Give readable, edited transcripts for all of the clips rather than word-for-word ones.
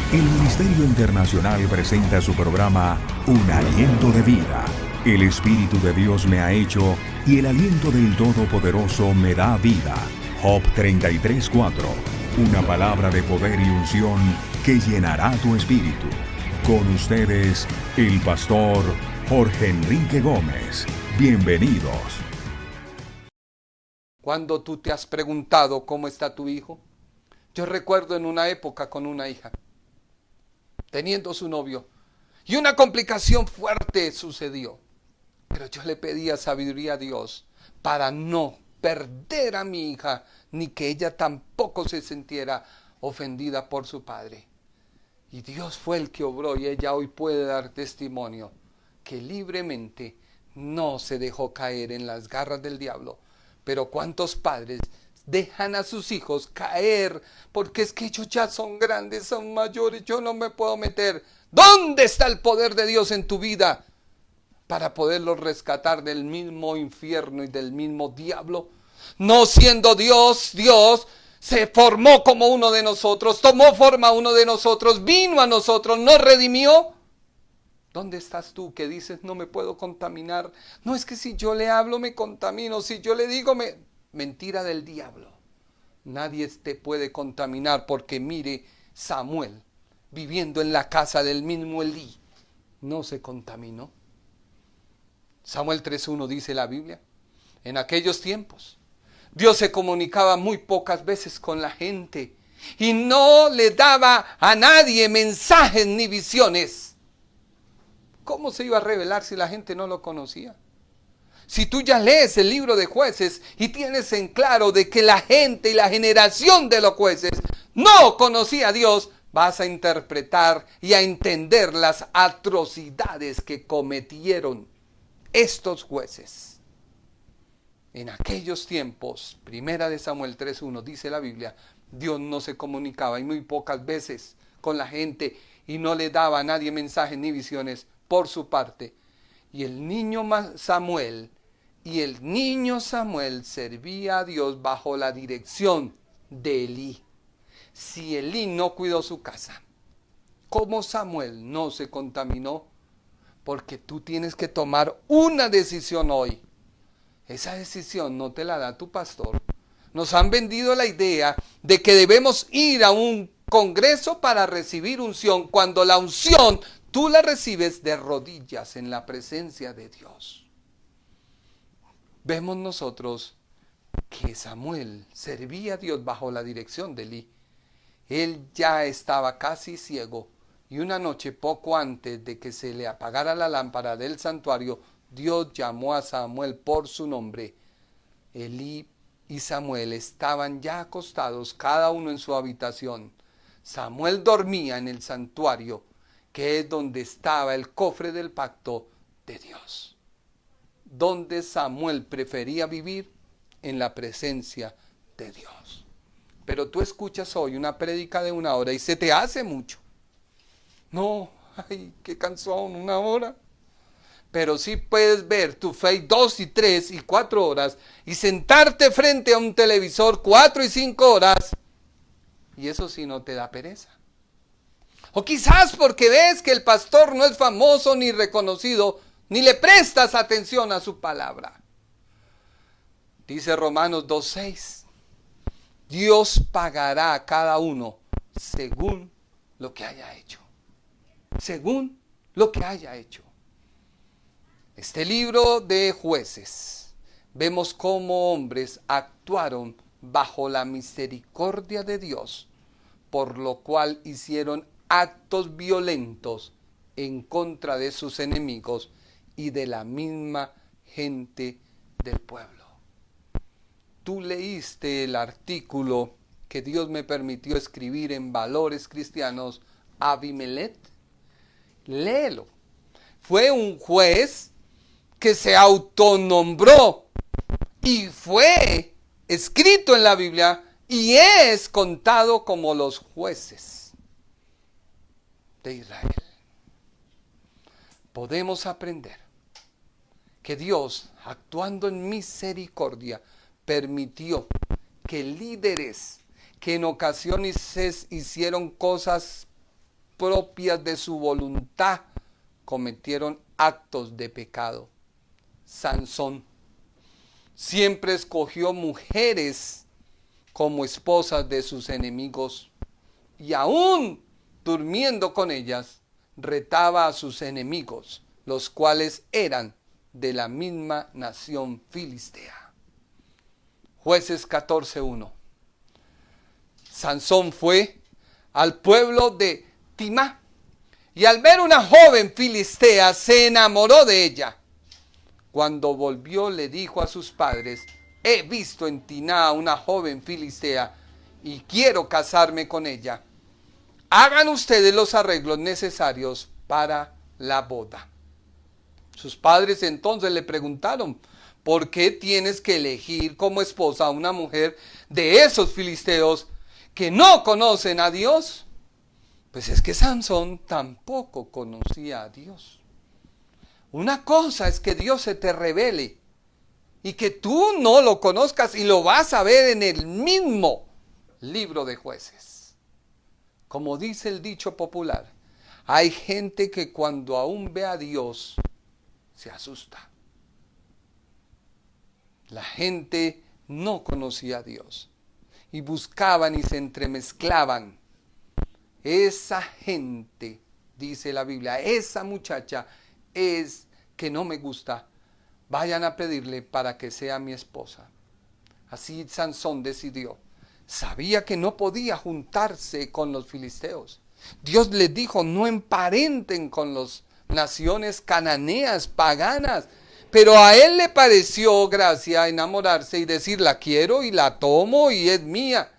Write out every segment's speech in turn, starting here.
El Ministerio Internacional presenta su programa Un Aliento de Vida. El Espíritu de Dios me ha hecho y el aliento del Todopoderoso me da vida. Job 33:4. Una palabra de poder y unción que llenará tu espíritu. Con ustedes, el pastor Jorge Enrique Gómez. Bienvenidos. ¿Cuándo tú te has preguntado cómo está tu hijo? Yo recuerdo en una época con una hija, teniendo su novio, y una complicación fuerte sucedió. Pero yo le pedía sabiduría a Dios para no perder a mi hija, ni que ella tampoco se sintiera ofendida por su padre. Y Dios fue el que obró, y ella hoy puede dar testimonio que libremente no se dejó caer en las garras del diablo. Pero ¿cuántos padres dejan a sus hijos caer? Porque es que ellos ya son grandes, son mayores, yo no me puedo meter. ¿Dónde está el poder de Dios en tu vida para poderlos rescatar del mismo infierno y del mismo diablo? No siendo Dios, Dios se formó como uno de nosotros, tomó forma uno de nosotros, vino a nosotros, nos redimió. ¿Dónde estás tú que dices no me puedo contaminar? No, es que si yo le hablo me contamino, si yo le digo Mentira del diablo. Nadie te puede contaminar porque mire, Samuel, viviendo en la casa del mismo Elí, no se contaminó. Samuel 3:1 dice la Biblia, en aquellos tiempos, Dios se comunicaba muy pocas veces con la gente y no le daba a nadie mensajes ni visiones. ¿Cómo se iba a revelar si la gente no lo conocía? Si tú ya lees el libro de Jueces y tienes en claro de que la gente y la generación de los jueces no conocía a Dios, vas a interpretar y a entender las atrocidades que cometieron estos jueces. En aquellos tiempos, primera de Samuel 3:1, dice la Biblia, Dios no se comunicaba y muy pocas veces con la gente y no le daba a nadie mensajes ni visiones por su parte. Y el niño Samuel servía a Dios bajo la dirección de Elí. Si Elí no cuidó su casa, ¿cómo Samuel no se contaminó? Porque tú tienes que tomar una decisión hoy. Esa decisión no te la da tu pastor. Nos han vendido la idea de que debemos ir a un congreso para recibir unción, cuando la unción tú la recibes de rodillas en la presencia de Dios. Vemos nosotros que Samuel servía a Dios bajo la dirección de Elí. Él ya estaba casi ciego y una noche, poco antes de que se le apagara la lámpara del santuario, Dios llamó a Samuel por su nombre. Elí y Samuel estaban ya acostados, cada uno en su habitación. Samuel dormía en el santuario, que es donde estaba el cofre del pacto de Dios. Donde Samuel prefería vivir en la presencia de Dios. Pero tú escuchas hoy una prédica de 1 hora y se te hace mucho. No, ay, qué cansón, 1 hora. Pero sí puedes ver tu fe 2 y 3 y 4 horas y sentarte frente a un televisor 4 y 5 horas. Y eso sí no te da pereza. O quizás porque ves que el pastor no es famoso ni reconocido, ni le prestas atención a su palabra. Dice Romanos 2:6, Dios pagará a cada uno según lo que haya hecho. Según lo que haya hecho. Este libro de Jueces, vemos cómo hombres actuaron bajo la misericordia de Dios, por lo cual hicieron actos violentos en contra de sus enemigos y de la misma gente del pueblo. Tú leíste el artículo que Dios me permitió escribir en Valores Cristianos, Abimelech. Léelo. Fue un juez que se autonombró y fue escrito en la Biblia y es contado como los jueces de Israel. Podemos aprender que Dios, actuando en misericordia, permitió que líderes que en ocasiones hicieron cosas propias de su voluntad, cometieron actos de pecado. Sansón siempre escogió mujeres como esposas de sus enemigos y aún durmiendo con ellas, retaba a sus enemigos, los cuales eran de la misma nación filistea. Jueces 14:1. Sansón fue al pueblo de Timná y al ver una joven filistea se enamoró de ella. Cuando volvió le dijo a sus padres: he visto en Timná una joven filistea y quiero casarme con ella. Hagan ustedes los arreglos necesarios para la boda. Sus padres entonces le preguntaron: ¿por qué tienes que elegir como esposa a una mujer de esos filisteos que no conocen a Dios? Pues es que Sansón tampoco conocía a Dios. Una cosa es que Dios se te revele y que tú no lo conozcas, y lo vas a ver en el mismo libro de Jueces. Como dice el dicho popular, hay gente que cuando aún ve a Dios se asusta. La gente no conocía a Dios y buscaban y se entremezclaban. Esa gente, dice la Biblia, esa muchacha es que no me gusta. Vayan a pedirle para que sea mi esposa. Así Sansón decidió. Sabía que no podía juntarse con los filisteos. Dios les dijo: no emparenten con las naciones cananeas, paganas. Pero a él le pareció gracia enamorarse y decir: la quiero y la tomo y es mía.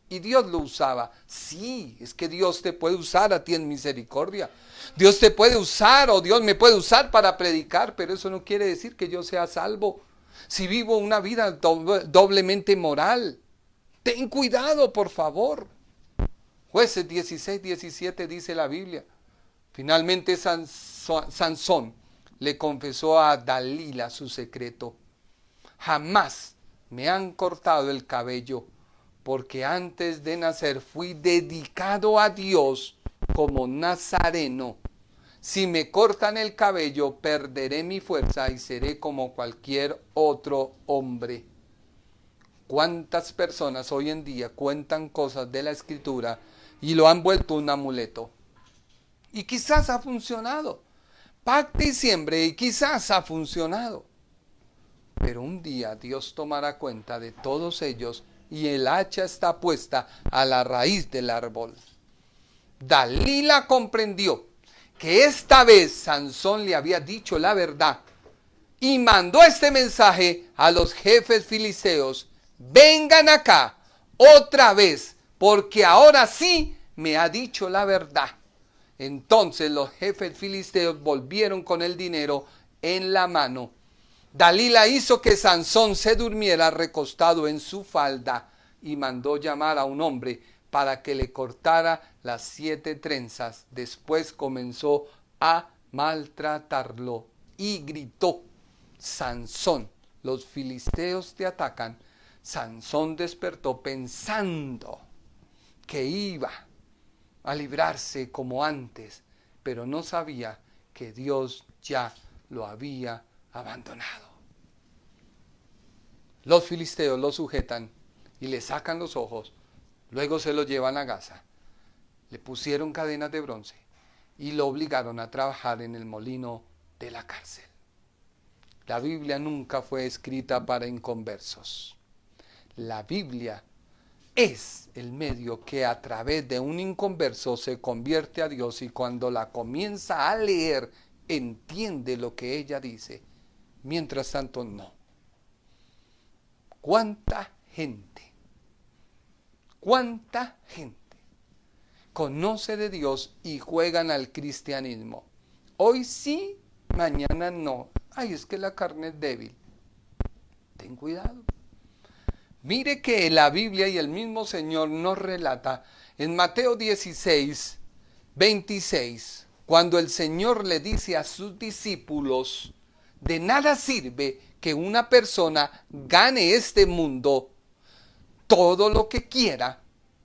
Y Dios lo usaba. Sí, es que Dios te puede usar a ti en misericordia. Dios te puede usar, o Dios me puede usar para predicar, pero eso no quiere decir que yo sea salvo. Si vivo una vida doblemente moral, ten cuidado, por favor. Jueces 16:17 dice la Biblia. Finalmente Sansón le confesó a Dalila su secreto. Jamás me han cortado el cabello, porque antes de nacer fui dedicado a Dios como nazareno. Si me cortan el cabello, perderé mi fuerza y seré como cualquier otro hombre. ¿Cuántas personas hoy en día cuentan cosas de la Escritura y lo han vuelto un amuleto? Y quizás ha funcionado. Pacte y siembre y quizás ha funcionado. Pero un día Dios tomará cuenta de todos ellos y el hacha está puesta a la raíz del árbol. Dalila comprendió que esta vez Sansón le había dicho la verdad y mandó este mensaje a los jefes filisteos: vengan acá otra vez, porque ahora sí me ha dicho la verdad. Entonces los jefes filisteos volvieron con el dinero en la mano. Dalila hizo que Sansón se durmiera recostado en su falda y mandó llamar a un hombre para que le cortara las 7 trenzas. Después comenzó a maltratarlo y gritó: Sansón, los filisteos te atacan. Sansón despertó pensando que iba a librarse como antes, pero no sabía que Dios ya lo había abandonado. Los filisteos lo sujetan y le sacan los ojos, luego se lo llevan a Gaza, le pusieron cadenas de bronce y lo obligaron a trabajar en el molino de la cárcel. La Biblia nunca fue escrita para inconversos. La Biblia es el medio que a través de un inconverso se convierte a Dios, y cuando la comienza a leer entiende lo que ella dice. Mientras tanto, no. ¿Cuánta gente conoce de Dios y juegan al cristianismo? Hoy sí, mañana no. Ay, es que la carne es débil. Ten cuidado. Mire que la Biblia y el mismo Señor nos relata en Mateo 16:26, cuando el Señor le dice a sus discípulos: de nada sirve que una persona gane este mundo todo lo que quiera,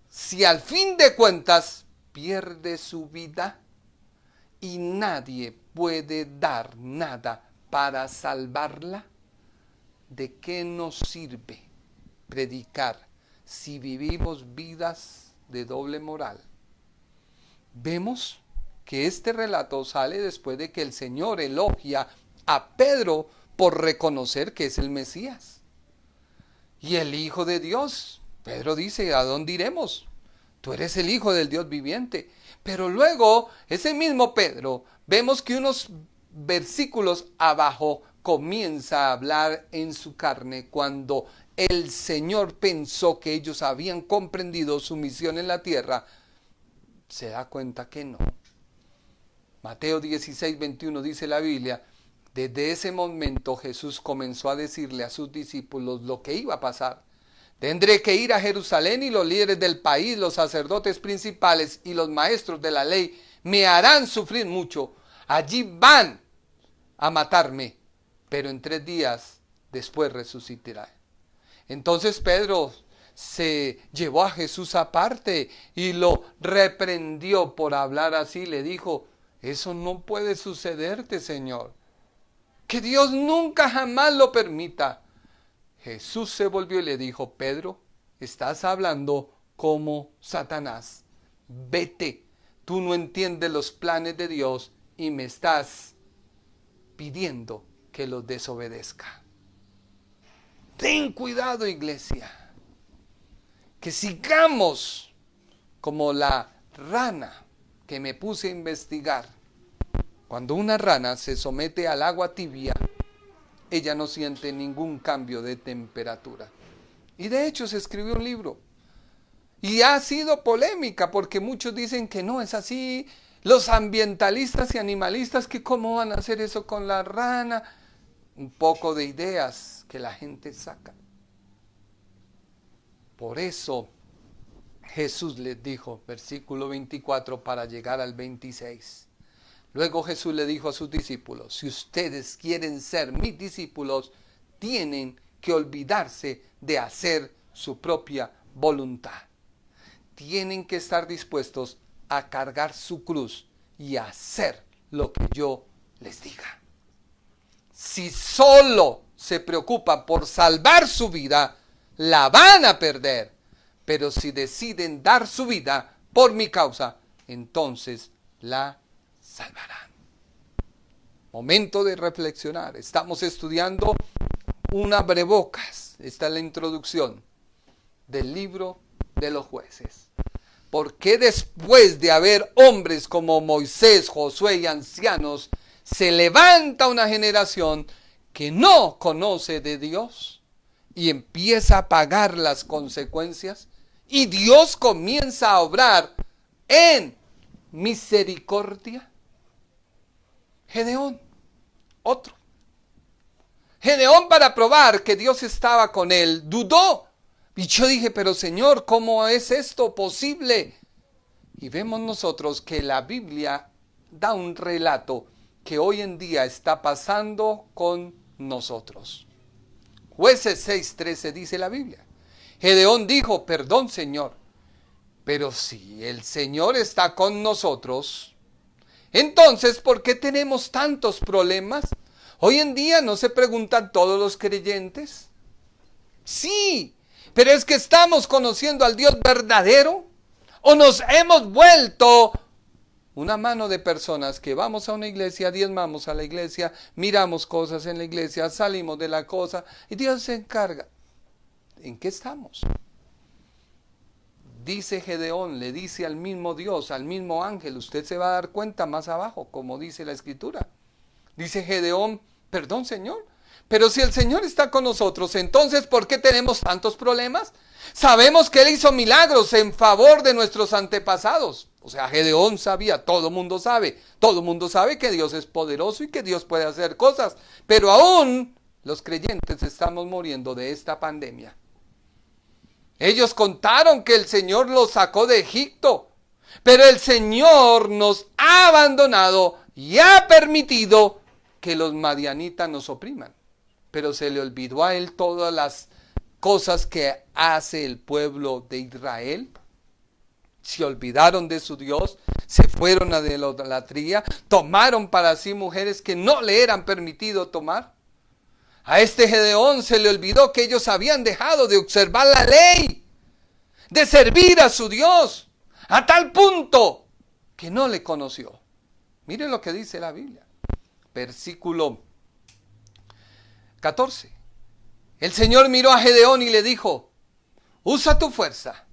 si al fin de cuentas pierde su vida y nadie puede dar nada para salvarla, ¿de qué nos sirve predicar si vivimos vidas de doble moral? Vemos que este relato sale después de que el Señor elogia a Pedro por reconocer que es el Mesías y el Hijo de Dios. Pedro dice, ¿a dónde iremos? Tú eres el Hijo del Dios viviente. Pero luego, ese mismo Pedro, vemos que unos versículos abajo comienza a hablar en su carne cuando el Señor pensó que ellos habían comprendido su misión en la tierra. Se da cuenta que no. Mateo 16:21 dice la Biblia, desde ese momento Jesús comenzó a decirle a sus discípulos lo que iba a pasar. Tendré que ir a Jerusalén y los líderes del país, los sacerdotes principales y los maestros de la ley me harán sufrir mucho. Allí van a matarme, pero en 3 días después resucitará. Entonces Pedro se llevó a Jesús aparte y lo reprendió por hablar así. Le dijo, eso no puede sucederte, Señor. Que Dios nunca jamás lo permita. Jesús se volvió y le dijo, Pedro, estás hablando como Satanás. Vete, tú no entiendes los planes de Dios y me estás pidiendo que los desobedezca. Ten cuidado, iglesia, que sigamos como la rana que me puse a investigar. Cuando una rana se somete al agua tibia, ella no siente ningún cambio de temperatura. Y de hecho se escribió un libro. Y ha sido polémica porque muchos dicen que no es así. Los ambientalistas y animalistas, que cómo van a hacer eso con la rana. Un poco de ideas que la gente saca. Por eso Jesús les dijo, versículo 24 para llegar al 26. Luego Jesús le dijo a sus discípulos, si ustedes quieren ser mis discípulos, tienen que olvidarse de hacer su propia voluntad. Tienen que estar dispuestos a cargar su cruz y a hacer lo que yo les diga. Si solo se preocupan por salvar su vida, la van a perder. Pero si deciden dar su vida por mi causa, entonces la salvarán. Momento de reflexionar. Estamos estudiando un abrebocas. Esta es la introducción del libro de los jueces. ¿Por qué después de haber hombres como Moisés, Josué y ancianos, se levanta una generación que no conoce de Dios y empieza a pagar las consecuencias? Y Dios comienza a obrar en misericordia. Gedeón, otro. Gedeón, para probar que Dios estaba con él, dudó. Y yo dije, pero Señor, ¿cómo es esto posible? Y vemos nosotros que la Biblia da un relato que hoy en día está pasando con nosotros. Jueces 6:13 dice la Biblia. Gedeón dijo, perdón, Señor, pero si el Señor está con nosotros, entonces, ¿por qué tenemos tantos problemas? Hoy en día no se preguntan todos los creyentes. Sí, pero es que estamos conociendo al Dios verdadero o nos hemos vuelto una mano de personas que vamos a una iglesia, diezmamos a la iglesia, miramos cosas en la iglesia, salimos de la cosa y Dios se encarga. ¿En qué estamos? Dice Gedeón, le dice al mismo Dios, al mismo ángel, usted se va a dar cuenta más abajo, como dice la Escritura. Dice Gedeón, perdón, Señor, pero si el Señor está con nosotros, entonces ¿por qué tenemos tantos problemas? Sabemos que Él hizo milagros en favor de nuestros antepasados. O sea, Gedeón sabía, todo mundo sabe que Dios es poderoso y que Dios puede hacer cosas, pero aún los creyentes estamos muriendo de esta pandemia. Ellos contaron que el Señor los sacó de Egipto, pero el Señor nos ha abandonado y ha permitido que los madianitas nos opriman. Pero se le olvidó a Él todas las cosas que hace el pueblo de Israel. Se olvidaron de su Dios, se fueron a la idolatría, tomaron para sí mujeres que no le eran permitido tomar. A este Gedeón se le olvidó que ellos habían dejado de observar la ley, de servir a su Dios, a tal punto que no le conoció. Miren lo que dice la Biblia. Versículo 14. El Señor miró a Gedeón y le dijo: usa tu fuerza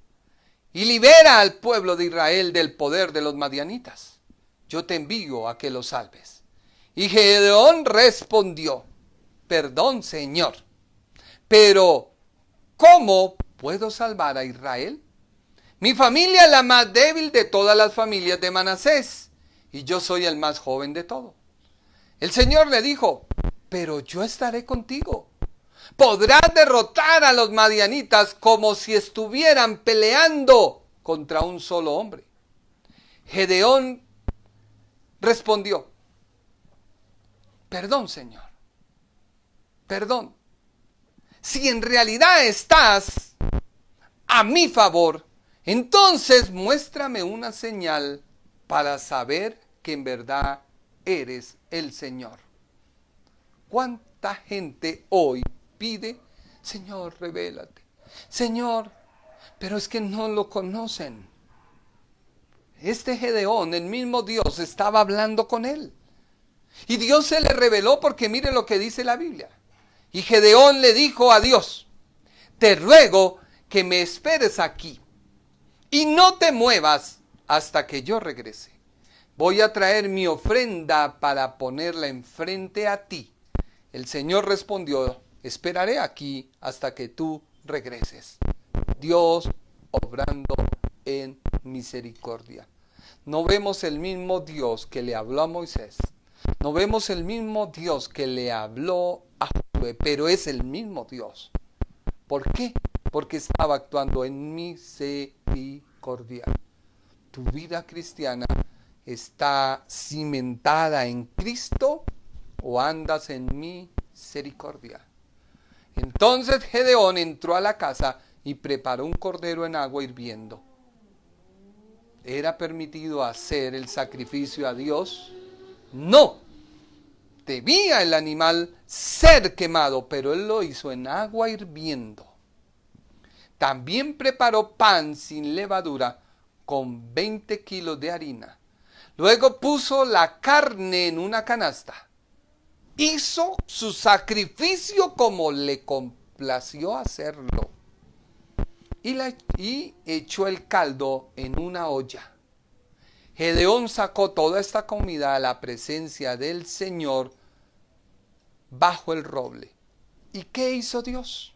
y libera al pueblo de Israel del poder de los madianitas. Yo te envío a que los salves. Y Gedeón respondió: perdón, Señor, pero ¿cómo puedo salvar a Israel? Mi familia es la más débil de todas las familias de Manasés, y yo soy el más joven de todos. El Señor le dijo: pero yo estaré contigo. Podrás derrotar a los madianitas como si estuvieran peleando contra un solo hombre. Gedeón respondió: perdón, Señor, perdón. Si en realidad estás a mi favor, entonces muéstrame una señal para saber que en verdad eres el Señor. ¿Cuánta gente hoy pide: Señor, revélate? Señor, pero es que no lo conocen. Este Gedeón, el mismo Dios, estaba hablando con él. Y Dios se le reveló, porque mire lo que dice la Biblia. Y Gedeón le dijo a Dios: te ruego que me esperes aquí y no te muevas hasta que yo regrese. Voy a traer mi ofrenda para ponerla enfrente a ti. El Señor respondió: esperaré aquí hasta que tú regreses. Dios obrando en misericordia. No vemos el mismo Dios que le habló a Moisés. No vemos el mismo Dios que le habló a Josué, pero es el mismo Dios. ¿Por qué? Porque estaba actuando en misericordia. ¿Tu vida cristiana está cimentada en Cristo o andas en misericordia? Entonces Gedeón entró a la casa y preparó un cordero en agua hirviendo. ¿Era permitido hacer el sacrificio a Dios? No. Debía el animal ser quemado, pero él lo hizo en agua hirviendo. También preparó pan sin levadura con 20 kilos de harina. Luego puso la carne en una canasta. Hizo su sacrificio como le complació hacerlo. Y echó el caldo en una olla. Gedeón sacó toda esta comida a la presencia del Señor bajo el roble. ¿Y qué hizo Dios?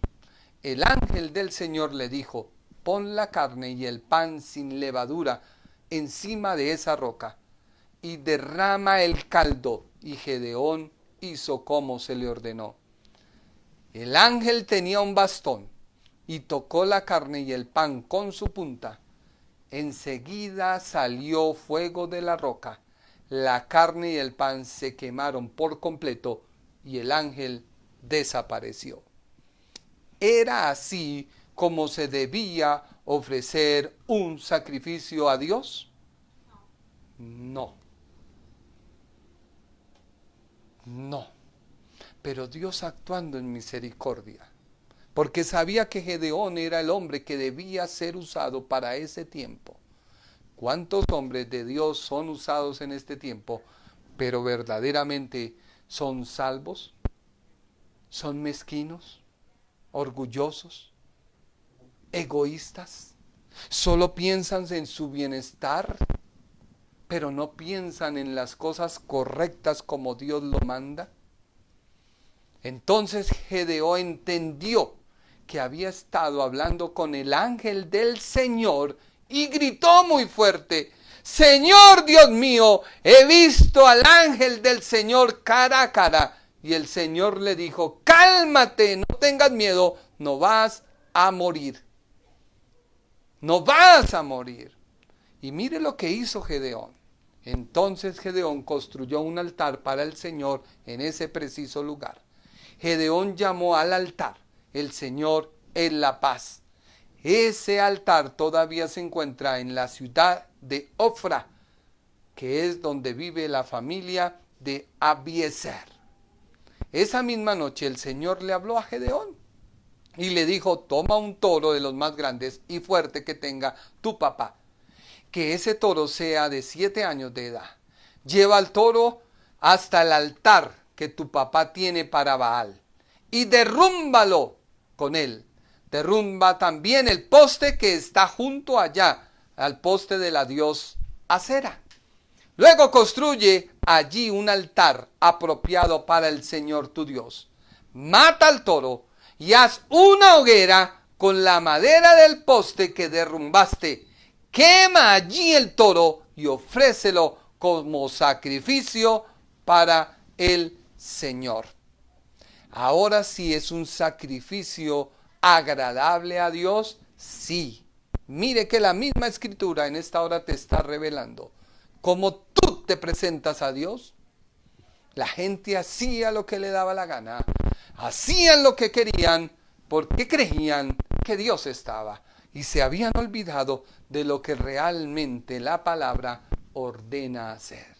El ángel del Señor le dijo: pon la carne y el pan sin levadura encima de esa roca y derrama el caldo. Y Gedeón hizo como se le ordenó. El ángel tenía un bastón y tocó la carne y el pan con su punta. Enseguida salió fuego de la roca. La carne y el pan se quemaron por completo y el ángel desapareció. ¿Era así como se debía ofrecer un sacrificio a Dios? No. No. Pero Dios, actuando en misericordia, porque sabía que Gedeón era el hombre que debía ser usado para ese tiempo. ¿Cuántos hombres de Dios son usados en este tiempo, pero verdaderamente son salvos? ¿Son mezquinos, orgullosos, egoístas? ¿Solo piensan en su bienestar, pero no piensan en las cosas correctas como Dios lo manda? Entonces Gedeón entendió que había estado hablando con el ángel del Señor y gritó muy fuerte: Señor Dios mío, he visto al ángel del Señor cara a cara. Y el Señor le dijo: cálmate, no tengas miedo, no vas a morir. No vas a morir. Y mire lo que hizo Gedeón. Entonces Gedeón construyó un altar para el Señor en ese preciso lugar. Gedeón llamó al altar: el Señor es la paz. Ese altar todavía se encuentra en la ciudad de Ofra, que es donde vive la familia de Abiezer. Esa misma noche el Señor le habló a Gedeón y le dijo: toma un toro de los más grandes y fuerte que tenga tu papá, que ese toro sea de 7 años de edad. Lleva al toro hasta el altar que tu papá tiene para Baal y derrúmbalo con él. Derrumba también el poste que está junto allá, al poste de la diosa Acera. Luego construye allí un altar apropiado para el Señor tu Dios. Mata al toro y haz una hoguera con la madera del poste que derrumbaste. Quema allí el toro y ofrécelo como sacrificio para el Señor. Ahora sí es un sacrificio agradable a Dios, sí. Mire que la misma escritura en esta hora te está revelando cómo tú te presentas a Dios. La gente hacía lo que le daba la gana, hacían lo que querían porque creían que Dios estaba y se habían olvidado de lo que realmente la palabra ordena hacer.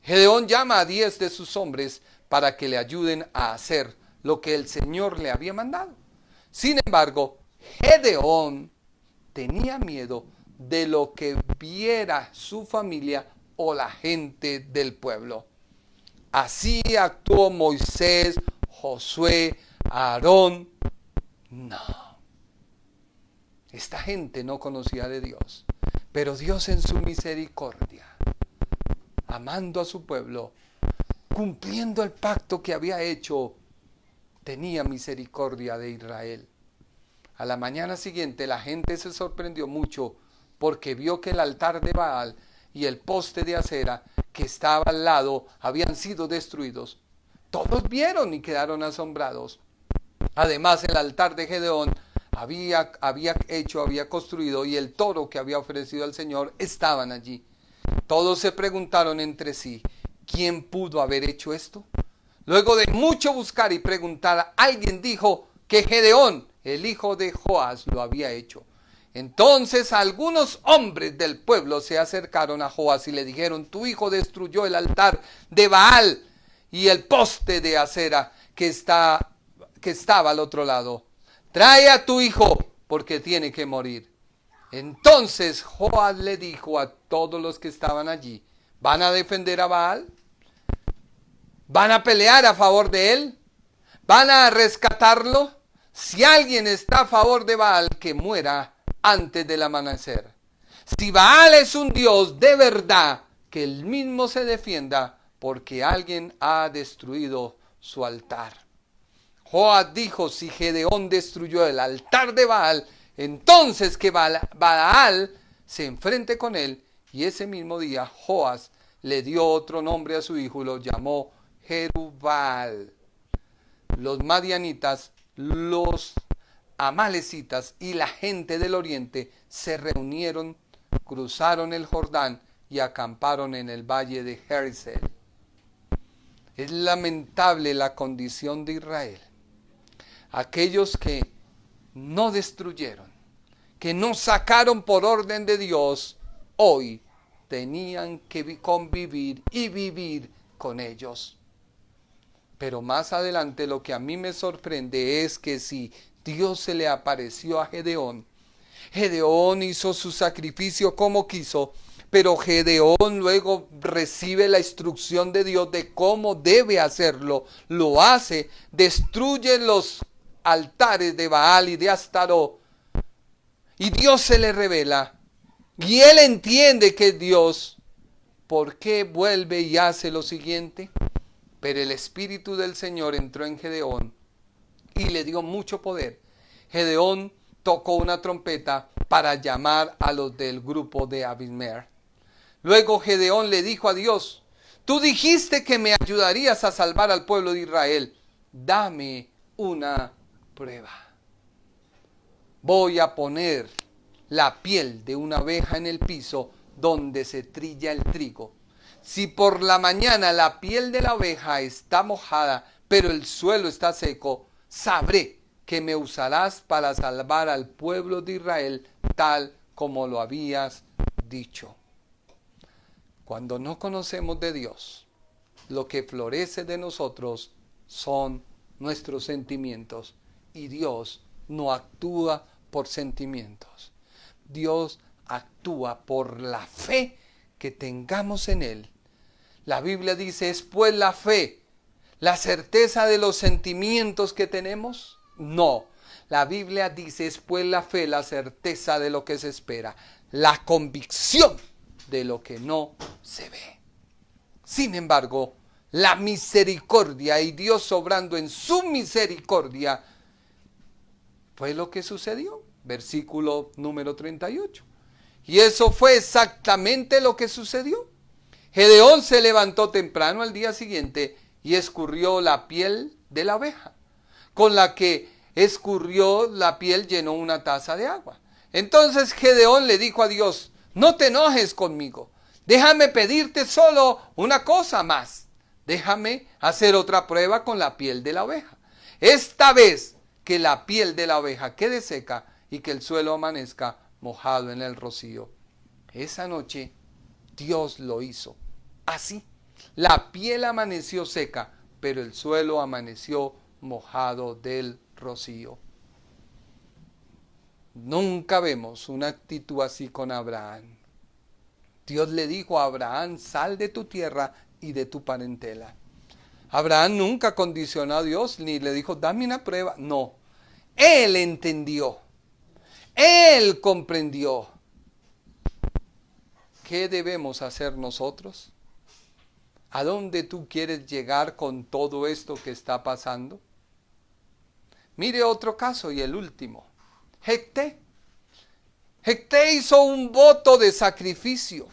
Gedeón llama a 10 de sus hombres para que le ayuden a hacer lo que el Señor le había mandado. Sin embargo, Gedeón tenía miedo de lo que viera su familia o la gente del pueblo. Así actuó Moisés, Josué, Aarón. No. Esta gente no conocía de Dios, pero Dios en su misericordia, amando a su pueblo, cumpliendo el pacto que había hecho, tenía misericordia de Israel. A la mañana siguiente la gente se sorprendió mucho porque vio que el altar de Baal y el poste de Acera que estaba al lado habían sido destruidos. Todos vieron y quedaron asombrados. Además, el altar de Gedeón había construido y el toro que había ofrecido al Señor estaban allí. Todos se preguntaron entre sí: ¿quién pudo haber hecho esto? Luego de mucho buscar y preguntar, alguien dijo que Gedeón, el hijo de Joás, lo había hecho. Entonces algunos hombres del pueblo se acercaron a Joás y le dijeron: tu hijo destruyó el altar de Baal y el poste de Acera que estaba al otro lado. Trae a tu hijo porque tiene que morir. Entonces Joás le dijo a todos los que estaban allí: ¿van a defender a Baal? ¿Van a pelear a favor de él? ¿Van a rescatarlo? Si alguien está a favor de Baal, que muera antes del amanecer. Si Baal es un dios de verdad, que él mismo se defienda, porque alguien ha destruido su altar. Joás dijo: si Gedeón destruyó el altar de Baal, entonces que Baal se enfrente con él. Y ese mismo día Joás le dio otro nombre a su hijo y lo llamó Jerubbaal. Los madianitas, los amalecitas y la gente del oriente se reunieron, cruzaron el Jordán y acamparon en el valle de Jezreel. Es lamentable la condición de Israel. Aquellos que no destruyeron, que no sacaron por orden de Dios, hoy tenían que convivir y vivir con ellos. Pero más adelante lo que a mí me sorprende es que si Dios se le apareció a Gedeón, Gedeón hizo su sacrificio como quiso, pero Gedeón luego recibe la instrucción de Dios de cómo debe hacerlo, lo hace, destruye los altares de Baal y de Astarot, y Dios se le revela, y él entiende que es Dios. ¿Por qué vuelve y hace lo siguiente? Pero el Espíritu del Señor entró en Gedeón y le dio mucho poder. Gedeón tocó una trompeta para llamar a los del grupo de Abismer. Luego Gedeón le dijo a Dios: tú dijiste que me ayudarías a salvar al pueblo de Israel. Dame una prueba. Voy a poner la piel de una oveja en el piso donde se trilla el trigo. Si por la mañana la piel de la oveja está mojada, pero el suelo está seco, sabré que me usarás para salvar al pueblo de Israel, tal como lo habías dicho. Cuando no conocemos de Dios, lo que florece de nosotros son nuestros sentimientos, y Dios no actúa por sentimientos. Dios actúa por la fe que tengamos en Él. La Biblia dice, ¿es pues la fe la certeza de los sentimientos que tenemos? No. La Biblia dice, ¿es pues la fe la certeza de lo que se espera? La convicción de lo que no se ve. Sin embargo, la misericordia y Dios obrando en su misericordia fue lo que sucedió. Versículo número 38. Y eso fue exactamente lo que sucedió. Gedeón se levantó temprano al día siguiente y escurrió la piel de la oveja. Con la que escurrió la piel llenó una taza de agua. Entonces Gedeón le dijo a Dios, no te enojes conmigo. Déjame pedirte solo una cosa más. Déjame hacer otra prueba con la piel de la oveja. Esta vez que la piel de la oveja quede seca y que el suelo amanezca mojado en el rocío. Esa noche Dios lo hizo así. La piel amaneció seca, pero el suelo amaneció mojado del rocío. Nunca vemos una actitud así con Abraham. Dios le dijo a Abraham, sal de tu tierra y de tu parentela. Abraham nunca condicionó a Dios ni le dijo, dame una prueba. No, él entendió, él comprendió. ¿Qué debemos hacer nosotros? ¿A dónde tú quieres llegar con todo esto que está pasando? Mire otro caso y el último. Jefté. Jefté hizo un voto de sacrificio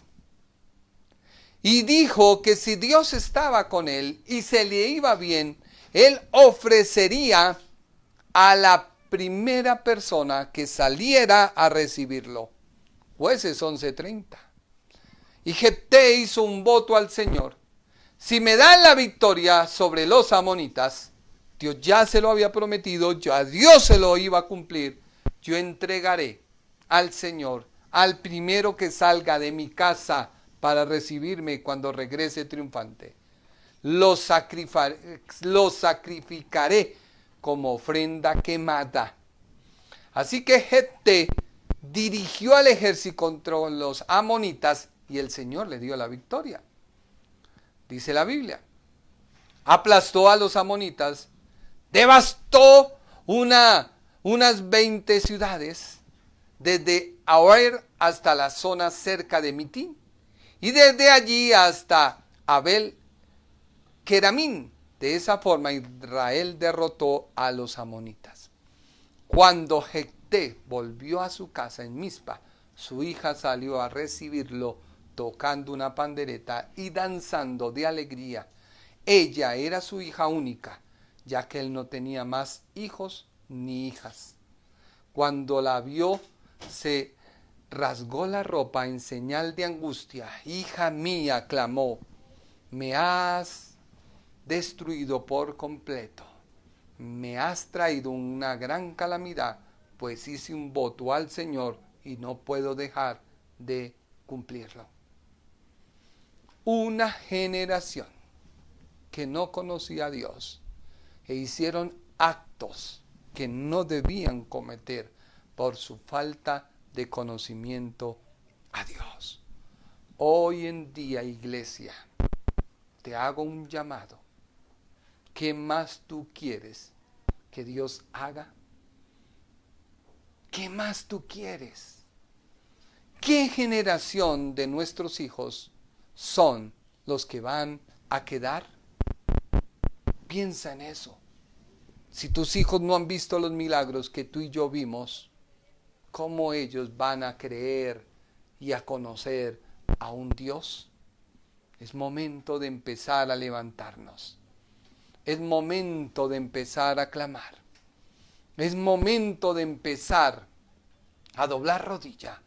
y dijo que si Dios estaba con él y se le iba bien, él ofrecería a la primera persona que saliera a recibirlo. Jueces 11:30. Y Jefté hizo un voto al Señor. Si me dan la victoria sobre los amonitas, Dios ya se lo había prometido, ya Dios se lo iba a cumplir. Yo entregaré al Señor, al primero que salga de mi casa para recibirme cuando regrese triunfante. Lo sacrificaré como ofrenda quemada. Así que Jefté dirigió al ejército contra los amonitas y el Señor le dio la victoria. Dice la Biblia, aplastó a los amonitas, devastó unas 20 ciudades, desde Aroer hasta la zona cerca de Mitín, y desde allí hasta Abel Keramín. De esa forma Israel derrotó a los amonitas. Cuando Jefté volvió a su casa en Mizpa, su hija salió a recibirlo tocando una pandereta y danzando de alegría. Ella era su hija única, ya que él no tenía más hijos ni hijas. Cuando la vio, se rasgó la ropa en señal de angustia. Hija mía, clamó, me has destruido por completo. Me has traído una gran calamidad, pues hice un voto al Señor y no puedo dejar de cumplirlo. Una generación que no conocía a Dios e hicieron actos que no debían cometer por su falta de conocimiento a Dios. Hoy en día, iglesia, te hago un llamado. ¿Qué más tú quieres que Dios haga? ¿Qué más tú quieres? ¿Qué generación de nuestros hijos son los que van a quedar? Piensa en eso. Si tus hijos no han visto los milagros que tú y yo vimos, ¿cómo ellos van a creer y a conocer a un Dios? Es momento de empezar a levantarnos. Es momento de empezar a clamar. Es momento de empezar a doblar rodilla,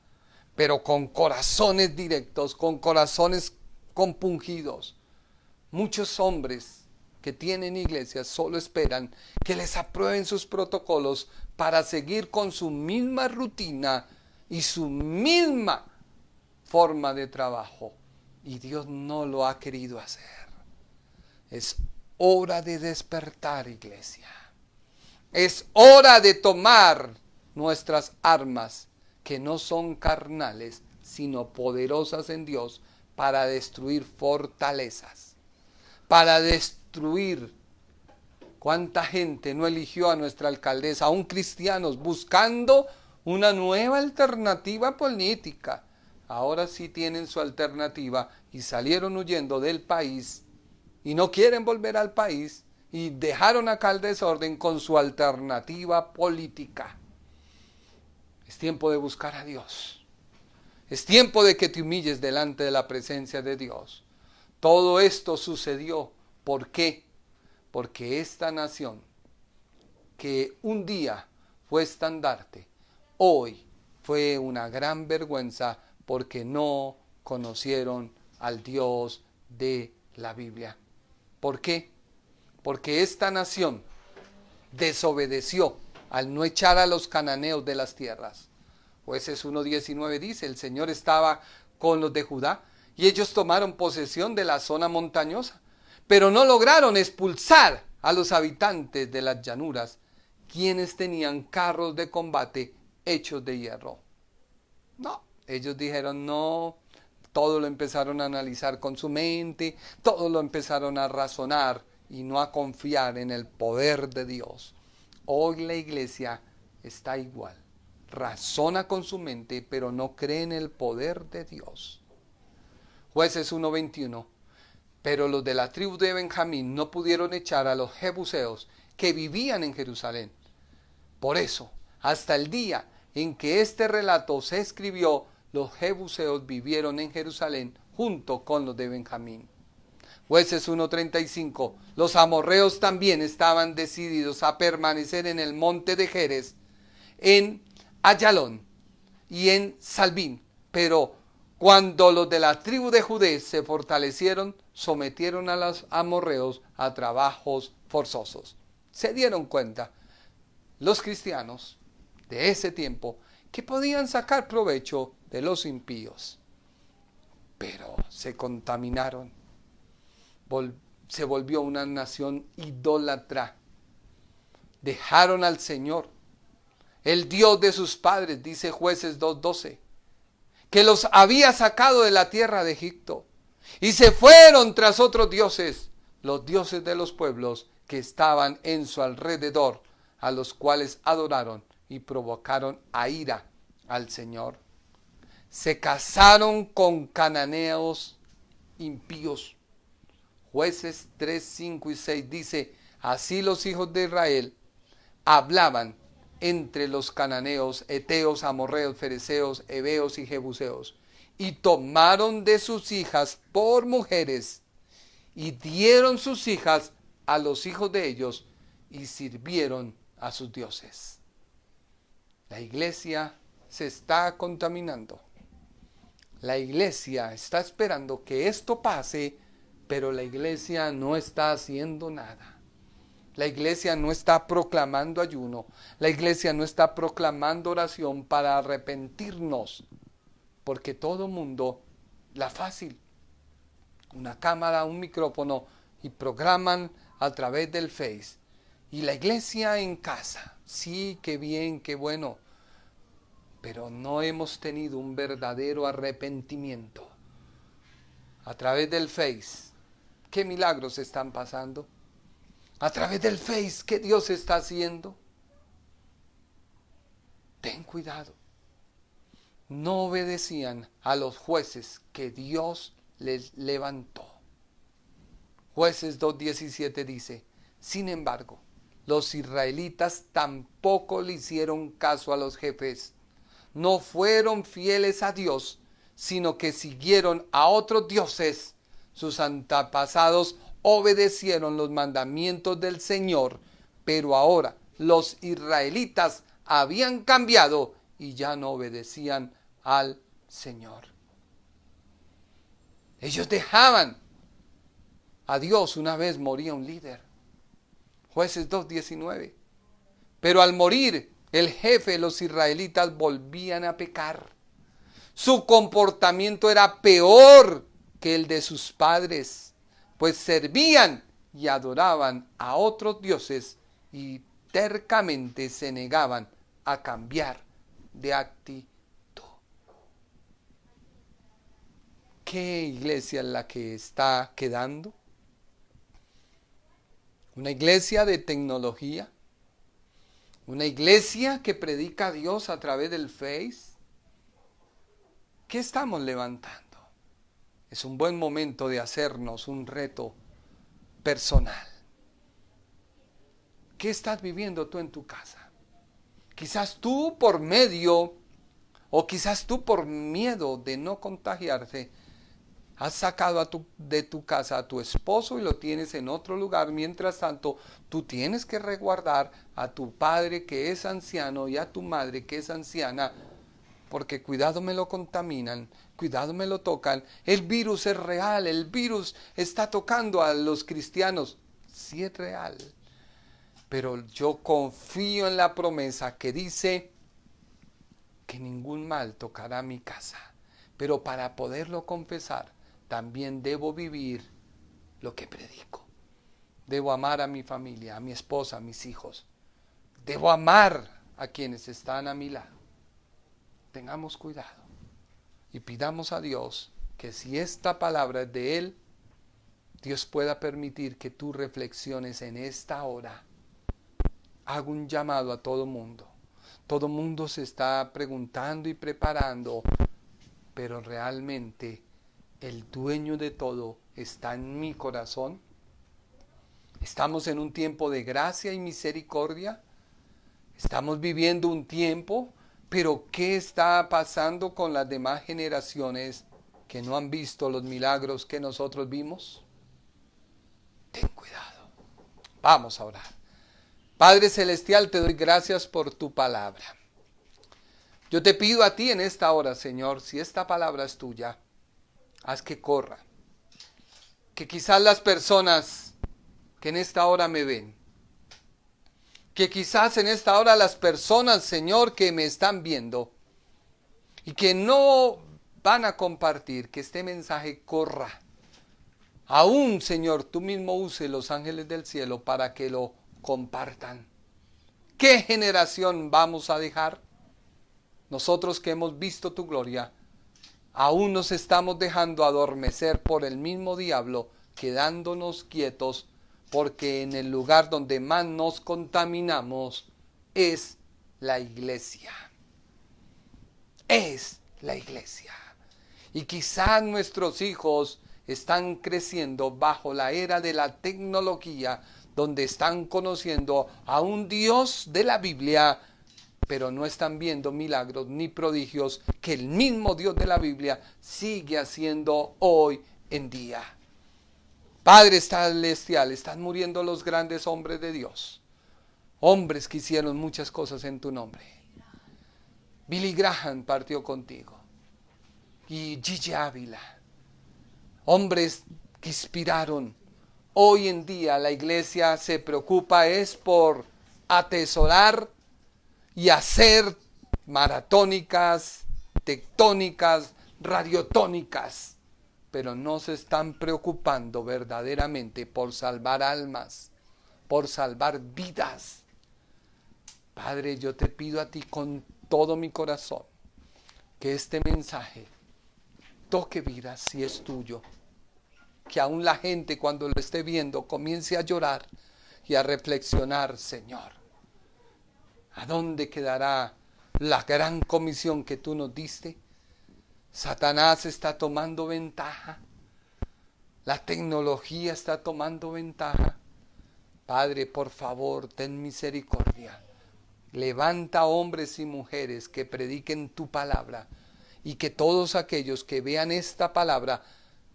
pero con corazones directos, con corazones compungidos. Muchos hombres que tienen iglesias solo esperan que les aprueben sus protocolos para seguir con su misma rutina y su misma forma de trabajo. Y Dios no lo ha querido hacer. Es hora de despertar, iglesia. Es hora de tomar nuestras armas, que no son carnales, sino poderosas en Dios, para destruir fortalezas, para destruir. ¿Cuánta gente no eligió a nuestra alcaldesa, aún cristianos, buscando una nueva alternativa política? Ahora sí tienen su alternativa y salieron huyendo del país y no quieren volver al país y dejaron acá el desorden con su alternativa política. Es tiempo de buscar a Dios. Es tiempo de que te humilles delante de la presencia de Dios. Todo esto sucedió. ¿Por qué? Porque esta nación, que un día fue estandarte, hoy fue una gran vergüenza porque no conocieron al Dios de la Biblia. ¿Por qué? Porque esta nación desobedeció al no echar a los cananeos de las tierras. Jueces 1:19 dice, el Señor estaba con los de Judá y ellos tomaron posesión de la zona montañosa, pero no lograron expulsar a los habitantes de las llanuras, quienes tenían carros de combate hechos de hierro. No, ellos dijeron no, todo lo empezaron a analizar con su mente, todo lo empezaron a razonar y no a confiar en el poder de Dios. Hoy la iglesia está igual. Razona con su mente, pero no cree en el poder de Dios. Jueces 1:21. Pero los de la tribu de Benjamín no pudieron echar a los jebuseos que vivían en Jerusalén. Por eso, hasta el día en que este relato se escribió, los jebuseos vivieron en Jerusalén junto con los de Benjamín. Jueces 1:35. Los amorreos también estaban decididos a permanecer en el monte de Jerez, en Ayalón y en Salbín, pero cuando los de la tribu de Judá se fortalecieron, sometieron a los amorreos a trabajos forzosos. Se dieron cuenta los cristianos de ese tiempo que podían sacar provecho de los impíos, pero se contaminaron. Se volvió una nación idólatra. Dejaron al Señor, el Dios de sus padres, dice Jueces 2:12, que los había sacado de la tierra de Egipto, y se fueron tras otros dioses, los dioses de los pueblos que estaban en su alrededor, a los cuales adoraron y provocaron a ira al Señor. Se casaron con cananeos impíos. Jueces 3, 5 y 6 dice, así los hijos de Israel hablaban entre los cananeos, heteos, amorreos, fereceos, heveos y jebuseos, y tomaron de sus hijas por mujeres, y dieron sus hijas a los hijos de ellos, y sirvieron a sus dioses. La iglesia se está contaminando. La iglesia está esperando que esto pase, pero la iglesia no está haciendo nada. La iglesia no está proclamando ayuno. La iglesia no está proclamando oración para arrepentirnos. Porque todo mundo, la fácil, una cámara, un micrófono y programan a través del Face. Y la iglesia en casa, sí, qué bien, qué bueno. Pero no hemos tenido un verdadero arrepentimiento. A través del Face, ¿qué milagros están pasando? A través del Face, ¿qué Dios está haciendo? Ten cuidado. No obedecían a los jueces que Dios les levantó. Jueces 2:17 dice, sin embargo, los israelitas tampoco le hicieron caso a los jefes. No fueron fieles a Dios, sino que siguieron a otros dioses. Sus antepasados obedecieron los mandamientos del Señor, pero ahora los israelitas habían cambiado y ya no obedecían al Señor. Ellos dejaban A Dios una vez moría un líder. Jueces 2:19. Pero al morir el jefe de los israelitas volvían a pecar. Su comportamiento era peor que el de sus padres, pues servían y adoraban a otros dioses y tercamente se negaban a cambiar de actitud. ¿Qué iglesia es la que está quedando? ¿Una iglesia de tecnología? ¿Una iglesia que predica a Dios a través del Face? ¿Qué estamos levantando? Es un buen momento de hacernos un reto personal. ¿Qué estás viviendo tú en tu casa? Quizás tú por medio, o quizás tú por miedo de no contagiarse, has sacado de tu casa a tu esposo y lo tienes en otro lugar. Mientras tanto, tú tienes que resguardar a tu padre que es anciano y a tu madre que es anciana, porque cuidado me lo contaminan, cuidado me lo tocan. El virus es real, el virus está tocando a los cristianos. Sí es real, pero yo confío en la promesa que dice que ningún mal tocará mi casa. Pero para poderlo confesar, también debo vivir lo que predico. Debo amar a mi familia, a mi esposa, a mis hijos. Debo amar a quienes están a mi lado. Tengamos cuidado y pidamos a Dios que si esta palabra es de Él, Dios pueda permitir que tú reflexiones en esta hora. Hago un llamado a todo mundo. Todo mundo se está preguntando y preparando, pero realmente el dueño de todo está en mi corazón. Estamos en un tiempo de gracia y misericordia. Estamos viviendo un tiempo, pero ¿qué está pasando con las demás generaciones que no han visto los milagros que nosotros vimos? Ten cuidado. Vamos a orar. Padre Celestial, te doy gracias por tu palabra. Yo te pido a ti en esta hora, Señor, si esta palabra es tuya, haz que corra. Que quizás las personas que en esta hora me ven, que quizás en esta hora las personas, Señor, que me están viendo y que no van a compartir, que este mensaje corra. Aún, Señor, tú mismo use los ángeles del cielo para que lo compartan. ¿Qué generación vamos a dejar? Nosotros que hemos visto tu gloria, aún nos estamos dejando adormecer por el mismo diablo, quedándonos quietos, porque en el lugar donde más nos contaminamos es la iglesia. Es la iglesia. Y quizás nuestros hijos están creciendo bajo la era de la tecnología, donde están conociendo a un Dios de la Biblia, pero no están viendo milagros ni prodigios que el mismo Dios de la Biblia sigue haciendo hoy en día. Padre Celestial, están muriendo los grandes hombres de Dios, hombres que hicieron muchas cosas en tu nombre. Billy Graham partió contigo, y Gigi Ávila, hombres que inspiraron. Hoy en día la iglesia se preocupa es por atesorar y hacer maratónicas, tectónicas, radiotónicas, pero no se están preocupando verdaderamente por salvar almas, por salvar vidas. Padre, yo te pido a ti con todo mi corazón que este mensaje toque vidas si es tuyo. Que aún la gente cuando lo esté viendo comience a llorar y a reflexionar, Señor, ¿a dónde quedará la gran comisión que tú nos diste? Satanás está tomando ventaja, la tecnología está tomando ventaja. Padre, por favor, ten misericordia. Levanta hombres y mujeres que prediquen tu palabra y que todos aquellos que vean esta palabra,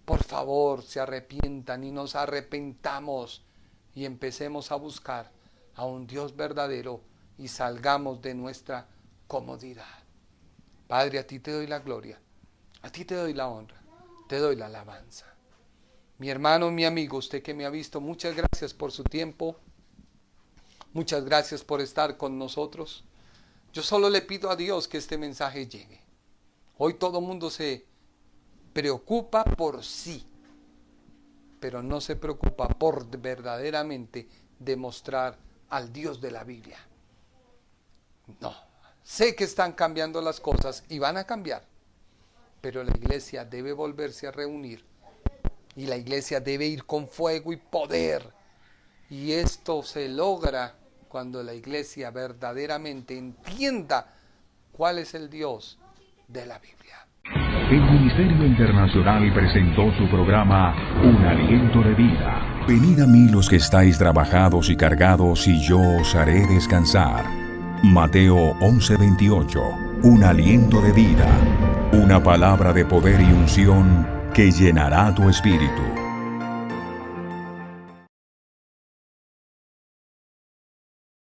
por favor, se arrepientan y nos arrepentamos y empecemos a buscar a un Dios verdadero y salgamos de nuestra comodidad. Padre, a ti te doy la gloria, a ti te doy la honra, te doy la alabanza. Mi hermano, mi amigo, usted que me ha visto, muchas gracias por su tiempo. Muchas gracias por estar con nosotros. Yo solo le pido a Dios que este mensaje llegue. Hoy todo el mundo se preocupa por sí, pero no se preocupa por verdaderamente demostrar al Dios de la Biblia. No, sé que están cambiando las cosas y van a cambiar, pero la iglesia debe volverse a reunir y la iglesia debe ir con fuego y poder, y esto se logra cuando la iglesia verdaderamente entienda cuál es el Dios de la Biblia. El Ministerio Internacional presentó su programa Un Aliento de Vida. Venid a mí los que estáis trabajados y cargados, y yo os haré descansar. Mateo 11:28. Un aliento de vida. Una palabra de poder y unción que llenará tu espíritu.